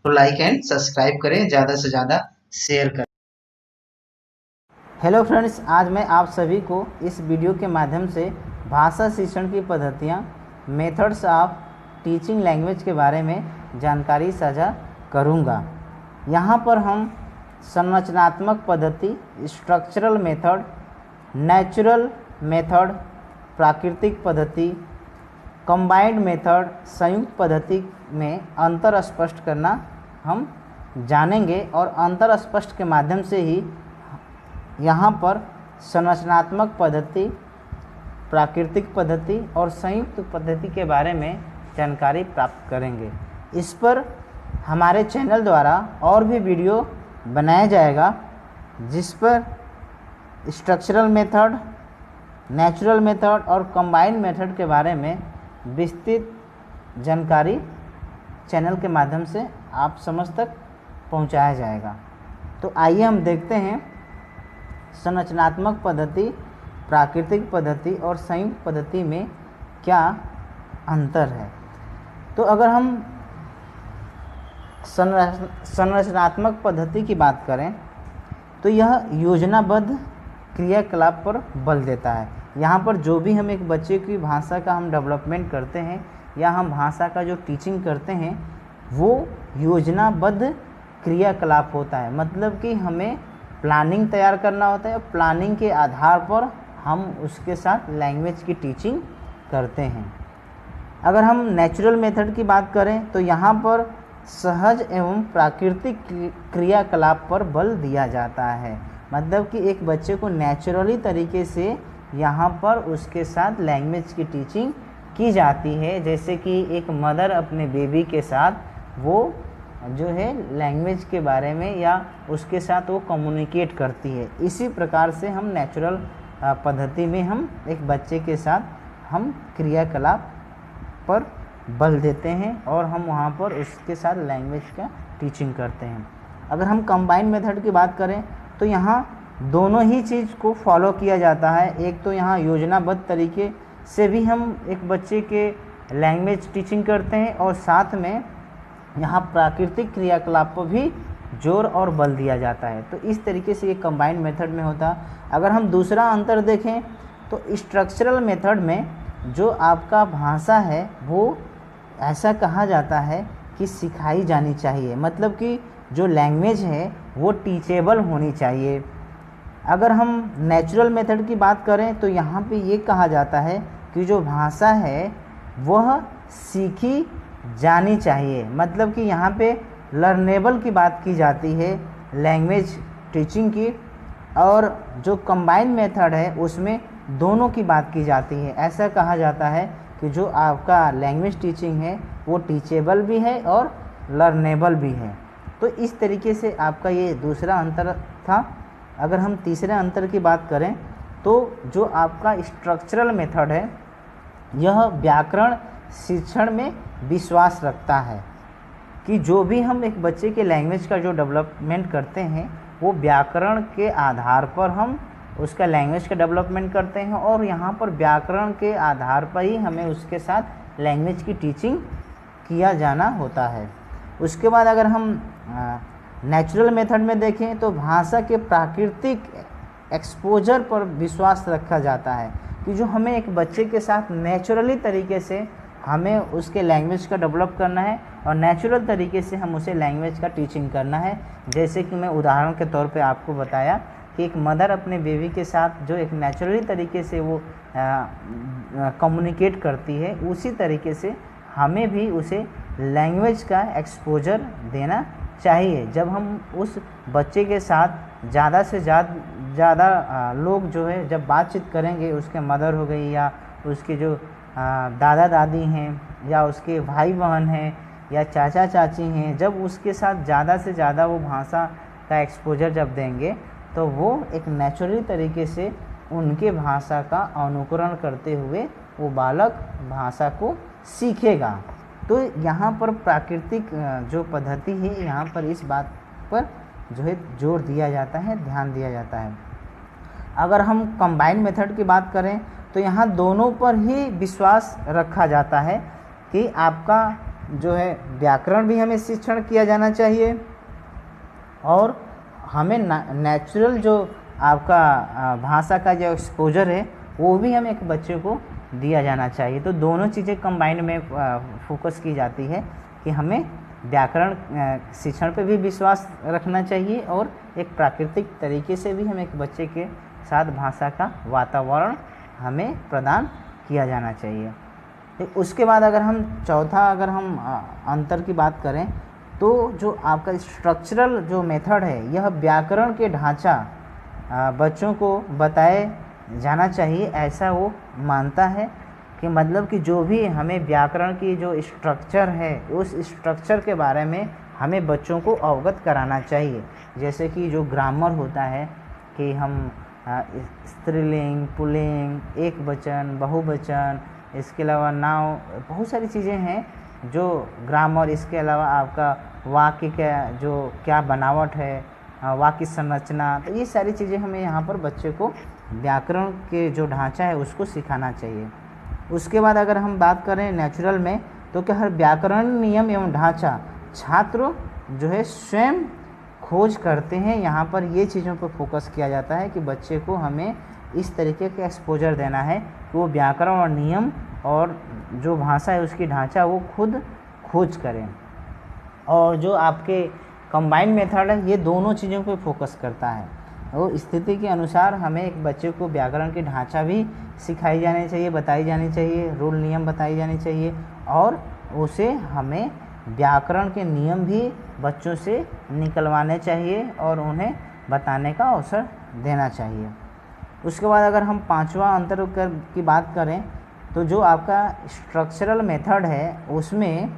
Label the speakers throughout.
Speaker 1: तो like and subscribe करें, ज़्यादा से ज़्यादा शेयर करें।
Speaker 2: हेलो फ्रेंड्स, आज मैं आप सभी को इस वीडियो के माध्यम से भाषा शिक्षण की पद्धतियाँ, मेथड्स ऑफ टीचिंग लैंग्वेज के बारे में जानकारी साझा करूँगा। यहाँ पर हम संरचनात्मक पद्धति, स्ट्रक्चरल मेथड, नेचुरल मेथड, प्राकृतिक पद्धति, कंबाइंड मेथड, संयुक्त पद्धति में अंतर स्पष्ट करना हम जानेंगे और अंतर स्पष्ट के माध्यम से ही यहाँ पर संरचनात्मक पद्धति, प्राकृतिक पद्धति और संयुक्त पद्धति के बारे में जानकारी प्राप्त करेंगे। इस पर हमारे चैनल द्वारा और भी वीडियो बनाया जाएगा, जिस पर स्ट्रक्चरल मेथड, नेचुरल मेथड और कंबाइंड मेथड के बारे में विस्तृत जानकारी चैनल के माध्यम से आप समझ तक पहुंचाया जाएगा। तो आइए हम देखते हैं संरचनात्मक पद्धति, प्राकृतिक पद्धति और संयुक्त पद्धति में क्या अंतर है। तो अगर हम संरचनात्मक पद्धति की बात करें तो यह योजनाबद्ध क्रियाकलाप पर बल देता है। यहाँ पर जो भी हम एक बच्चे की भाषा का हम डेवलपमेंट करते हैं या हम भाषा का जो टीचिंग करते हैं वो योजनाबद्ध क्रियाकलाप होता है। मतलब कि हमें प्लानिंग तैयार करना होता है और प्लानिंग के आधार पर हम उसके साथ लैंग्वेज की टीचिंग करते हैं। अगर हम नेचुरल मेथड की बात करें तो यहाँ पर सहज एवं प्राकृतिक क्रियाकलाप पर बल दिया जाता है। मतलब कि एक बच्चे को नेचुरली तरीके से यहाँ पर उसके साथ लैंग्वेज की टीचिंग की जाती है। जैसे कि एक मदर अपने बेबी के साथ वो जो है लैंग्वेज के बारे में या उसके साथ वो कम्युनिकेट करती है। इसी प्रकार से हम नेचुरल पद्धति में हम एक बच्चे के साथ हम क्रियाकलाप पर बल देते हैं और हम वहाँ पर उसके साथ लैंग्वेज का टीचिंग करते हैं। अगर हम कंबाइन मेथड की बात करें तो यहाँ दोनों ही चीज़ को फॉलो किया जाता है। एक तो यहाँ योजनाबद्ध तरीके से भी हम एक बच्चे के लैंग्वेज टीचिंग करते हैं और साथ में यहाँ प्राकृतिक क्रियाकलाप पर भी जोर और बल दिया जाता है। तो इस तरीके से ये कंबाइंड मेथड में होता है। अगर हम दूसरा अंतर देखें तो स्ट्रक्चरल मेथड में जो आपका भाषा है वो ऐसा कहा जाता है कि सिखाई जानी चाहिए। मतलब कि जो लैंग्वेज है वो टीचेबल होनी चाहिए। अगर हम नेचुरल मेथड की बात करें तो यहाँ पे ये कहा जाता है कि जो भाषा है वह सीखी जानी चाहिए। मतलब कि यहाँ पे लर्नेबल की बात की जाती है लैंग्वेज टीचिंग की, और जो कंबाइंड मेथड है उसमें दोनों की बात की जाती है। ऐसा कहा जाता है कि जो आपका लैंग्वेज टीचिंग है वो टीचेबल भी है और लर्नेबल भी है। तो इस तरीके से आपका ये दूसरा अंतर था। अगर हम तीसरे अंतर की बात करें तो जो आपका स्ट्रक्चरल मेथड है यह व्याकरण शिक्षण में विश्वास रखता है कि जो भी हम एक बच्चे के लैंग्वेज का जो डेवलपमेंट करते हैं वो व्याकरण के आधार पर हम उसका लैंग्वेज का डेवलपमेंट करते हैं और यहाँ पर व्याकरण के आधार पर ही हमें उसके साथ लैंग्वेज की टीचिंग किया जाना होता है। उसके बाद अगर हम नेचुरल मेथड में देखें तो भाषा के प्राकृतिक एक्सपोजर पर विश्वास रखा जाता है कि जो हमें एक बच्चे के साथ नेचुरली तरीके से हमें उसके लैंग्वेज का डेवलप करना है और नेचुरल तरीके से हम उसे लैंग्वेज का टीचिंग करना है। जैसे कि मैं उदाहरण के तौर पे आपको बताया कि एक मदर अपने बेबी के साथ जो एक नेचुरली तरीके से वो कम्युनिकेट करती है, उसी तरीके से हमें भी उसे लैंग्वेज का एक्सपोजर देना चाहिए। जब हम उस बच्चे के साथ ज़्यादा से ज़्यादा लोग जो है जब बातचीत करेंगे, उसके मदर हो गई या उसके जो दादा दादी हैं या उसके भाई बहन हैं या चाचा चाची हैं, जब उसके साथ ज़्यादा से ज़्यादा वो भाषा का एक्सपोजर जब देंगे तो वो एक नेचुरली तरीके से उनके भाषा का अनुकरण करते हुए वो बालक भाषा को सीखेगा। तो यहाँ पर प्राकृतिक जो पद्धति है यहाँ पर इस बात पर जो है जोर दिया जाता है, ध्यान दिया जाता है। अगर हम कंबाइंड मेथड की बात करें तो यहाँ दोनों पर ही विश्वास रखा जाता है कि आपका जो है व्याकरण भी हमें शिक्षण किया जाना चाहिए, और हमें नेचुरल जो आपका भाषा का जो एक्सपोजर है वो भी हम एक बच्चे को दिया जाना चाहिए। तो दोनों चीज़ें कंबाइंड में फोकस की जाती है कि हमें व्याकरण शिक्षण पे भी विश्वास रखना चाहिए और एक प्राकृतिक तरीके से भी हम एक बच्चे के साथ भाषा का वातावरण हमें प्रदान किया जाना चाहिए। तो उसके बाद अगर हम चौथा अगर हम अंतर की बात करें तो जो आपका स्ट्रक्चरल जो मेथड है यह व्याकरण के ढांचा बच्चों को बताए जाना चाहिए, ऐसा वो मानता है कि मतलब कि जो भी हमें व्याकरण की जो स्ट्रक्चर है उस स्ट्रक्चर के बारे में हमें बच्चों को अवगत कराना चाहिए। जैसे कि जो ग्रामर होता है कि हम स्त्रीलिंग, पुल्लिंग, एक वचन, बहुवचन, इसके अलावा नाउन, बहुत सारी चीज़ें हैं जो ग्रामर, इसके अलावा आपका वाक्य का जो क्या बनावट है, वाक्य संरचना, तो ये सारी चीज़ें हमें यहाँ पर बच्चे को व्याकरण के जो ढांचा है उसको सिखाना चाहिए। उसके बाद अगर हम बात करें नेचुरल में तो क्या हर व्याकरण नियम एवं ढांचा छात्र जो है स्वयं खोज करते हैं। यहाँ पर ये चीज़ों पर फोकस किया जाता है कि बच्चे को हमें इस तरीके का एक्सपोजर देना है कि वो व्याकरण और नियम और जो भाषा है उसकी ढांचा वो खुद खोज करें। और जो आपके कंबाइंड मेथड है ये दोनों चीज़ों पर फोकस करता है। और स्थिति के अनुसार हमें एक बच्चे को व्याकरण की ढांचा भी सिखाई जानी चाहिए, बताई जानी चाहिए, रूल नियम बताई जानी चाहिए, और उसे हमें व्याकरण के नियम भी बच्चों से निकलवाने चाहिए और उन्हें बताने का अवसर देना चाहिए। उसके बाद अगर हम पांचवा अंतर की बात करें तो जो आपका स्ट्रक्चरल मेथड है उसमें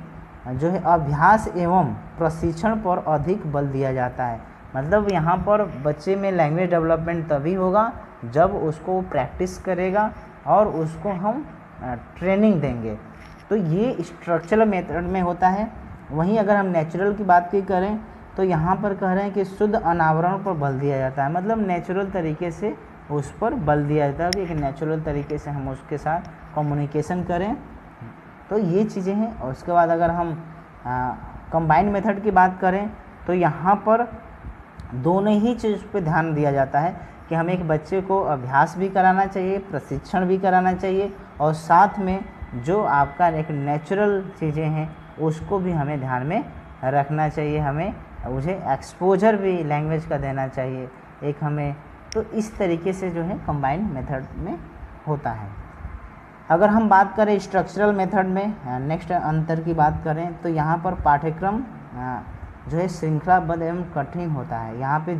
Speaker 2: जो है अभ्यास एवं प्रशिक्षण पर अधिक बल दिया जाता है। मतलब यहाँ पर बच्चे में लैंग्वेज डेवलपमेंट तभी होगा जब उसको प्रैक्टिस करेगा और उसको हम ट्रेनिंग देंगे, तो ये स्ट्रक्चरल मेथड में होता है। वहीं अगर हम नेचुरल की बात की करें तो यहाँ पर कह रहे हैं कि शुद्ध अनावरण पर बल दिया जाता है, मतलब नेचुरल तरीके से उस पर बल दिया जाता है कि एक नेचुरल तरीके से हम उसके साथ कम्युनिकेशन करें। तो ये चीज़ें हैं। और उसके बाद अगर हम कंबाइंड मेथड की बात करें तो यहाँ पर दोनों ही चीज़ पे ध्यान दिया जाता है कि हमें एक बच्चे को अभ्यास भी कराना चाहिए, प्रशिक्षण भी कराना चाहिए, और साथ में जो आपका एक नेचुरल चीज़ें हैं उसको भी हमें ध्यान में रखना चाहिए। हमें उसे एक्सपोजर भी लैंग्वेज का देना चाहिए एक हमें। तो इस तरीके से जो है कंबाइंड मेथड में होता है। अगर हम बात करें स्ट्रक्चरल मेथड में नेक्स्ट अंतर की बात करें तो यहाँ पर पाठ्यक्रम जो है श्रृंखलाबद्ध एवं कठिन होता है। यहाँ पे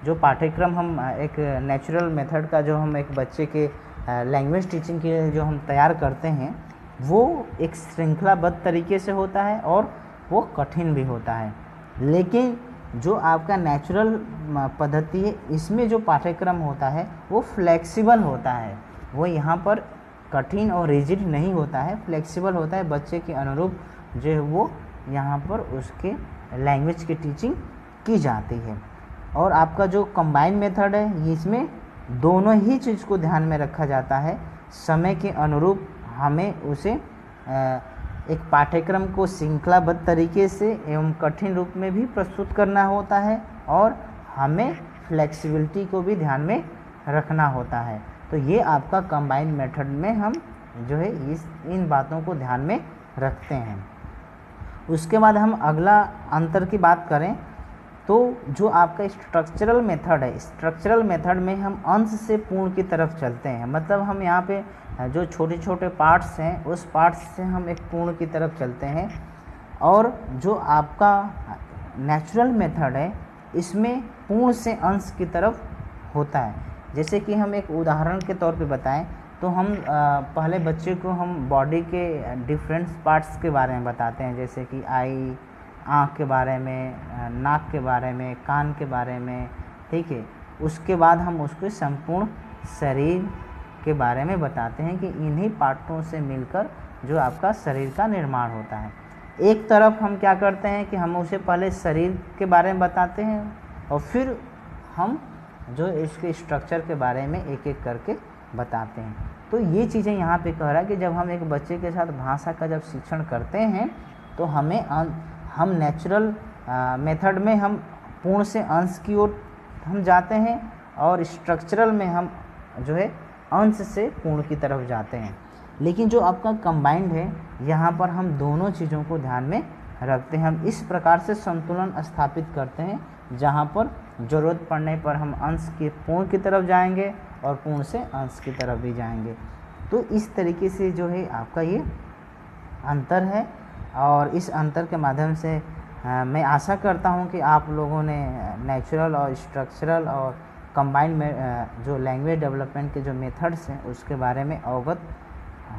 Speaker 2: जो पाठ्यक्रम हम एक नेचुरल मेथड का जो हम एक बच्चे के लैंग्वेज टीचिंग के लिए जो हम तैयार करते हैं वो एक श्रृंखलाबद्ध तरीके से होता है और वो कठिन भी होता है। लेकिन जो आपका नेचुरल पद्धति है इसमें जो पाठ्यक्रम होता है वो फ्लेक्सिबल होता है, वो यहाँ पर कठिन और रिजिड नहीं होता है, फ्लेक्सिबल होता है। बच्चे के अनुरूप जो है वो यहाँ पर उसके लैंग्वेज की टीचिंग की जाती है। और आपका जो कंबाइंड मेथड है इसमें दोनों ही चीज़ को ध्यान में रखा जाता है। समय के अनुरूप हमें उसे एक पाठ्यक्रम को श्रृंखलाबद्ध तरीके से एवं कठिन रूप में भी प्रस्तुत करना होता है और हमें फ्लेक्सिबिलिटी को भी ध्यान में रखना होता है। तो ये आपका कंबाइंड मेथड में हम जो है इन बातों को ध्यान में रखते हैं। उसके बाद हम अगला अंतर की बात करें तो जो आपका स्ट्रक्चरल मेथड है, स्ट्रक्चरल मेथड में हम अंश से पूर्ण की तरफ चलते हैं। मतलब हम यहाँ पे जो छोटे छोटे पार्ट्स हैं उस पार्ट्स से हम एक पूर्ण की तरफ चलते हैं। और जो आपका नेचुरल मेथड है इसमें पूर्ण से अंश की तरफ होता है। जैसे कि हम एक उदाहरण के तौर पे बताएं तो हम पहले बच्चे को हम बॉडी के डिफरेंट पार्ट्स के बारे में बताते हैं, जैसे कि आई, आँख के बारे में, नाक के बारे में, कान के बारे में, ठीक है। उसके बाद हम उसको संपूर्ण शरीर के बारे में बताते हैं कि इन्हीं पार्टों से मिलकर जो आपका शरीर का निर्माण होता है। एक तरफ हम क्या करते हैं कि हम उसे पहले शरीर के बारे में बताते हैं और फिर हम जो इसके स्ट्रक्चर के बारे में एक एक करके बताते हैं। तो ये चीज़ें यहाँ पे कह रहा है कि जब हम एक बच्चे के साथ भाषा का जब शिक्षण करते हैं तो तो हम नेचुरल मेथड में हम पूर्ण से अंश की ओर हम जाते हैं और स्ट्रक्चरल में हम जो है अंश से पूर्ण की तरफ जाते हैं। लेकिन जो आपका कंबाइंड है, यहाँ पर हम दोनों चीज़ों को ध्यान में रखते हैं। हम इस प्रकार से संतुलन स्थापित करते हैं जहाँ पर ज़रूरत पड़ने पर हम अंश के पूर्ण की तरफ जाएंगे और पूर्ण से अंश की तरफ भी जाएंगे। तो इस तरीके से जो है आपका ये अंतर है, और इस अंतर के माध्यम से मैं आशा करता हूँ कि आप लोगों ने नेचुरल और स्ट्रक्चरल और कंबाइंड में जो लैंग्वेज डेवलपमेंट के जो मेथड्स हैं उसके बारे में अवगत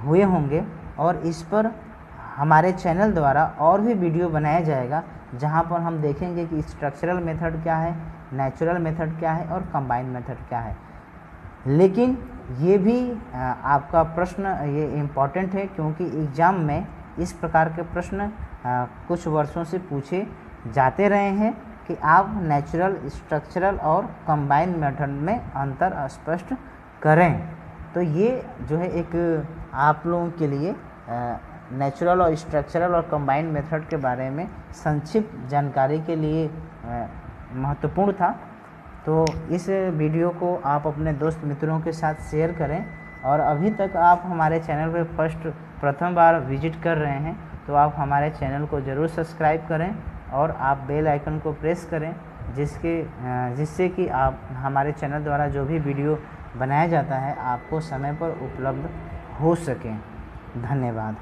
Speaker 2: हुए होंगे। और इस पर हमारे चैनल द्वारा और भी वीडियो बनाया जाएगा जहाँ पर हम देखेंगे कि स्ट्रक्चरल मेथड क्या है, नेचुरल मेथड क्या है और कंबाइंड मेथड क्या है। लेकिन ये भी आपका प्रश्न ये इम्पॉर्टेंट है, क्योंकि एग्ज़ाम में इस प्रकार के प्रश्न कुछ वर्षों से पूछे जाते रहे हैं कि आप नेचुरल, स्ट्रक्चरल और कंबाइंड मेथड में अंतर स्पष्ट करें। तो ये जो है एक आप लोगों के लिए नेचुरल और स्ट्रक्चरल और कंबाइंड मेथड के बारे में संक्षिप्त जानकारी के लिए महत्वपूर्ण था। तो इस वीडियो को आप अपने दोस्त मित्रों के साथ शेयर करें, और अभी तक आप हमारे चैनल पर प्रथम बार विजिट कर रहे हैं तो आप हमारे चैनल को ज़रूर सब्सक्राइब करें और आप बेल आइकन को प्रेस करें, जिससे कि आप हमारे चैनल द्वारा जो भी वीडियो बनाया जाता है आपको समय पर उपलब्ध हो सके। धन्यवाद।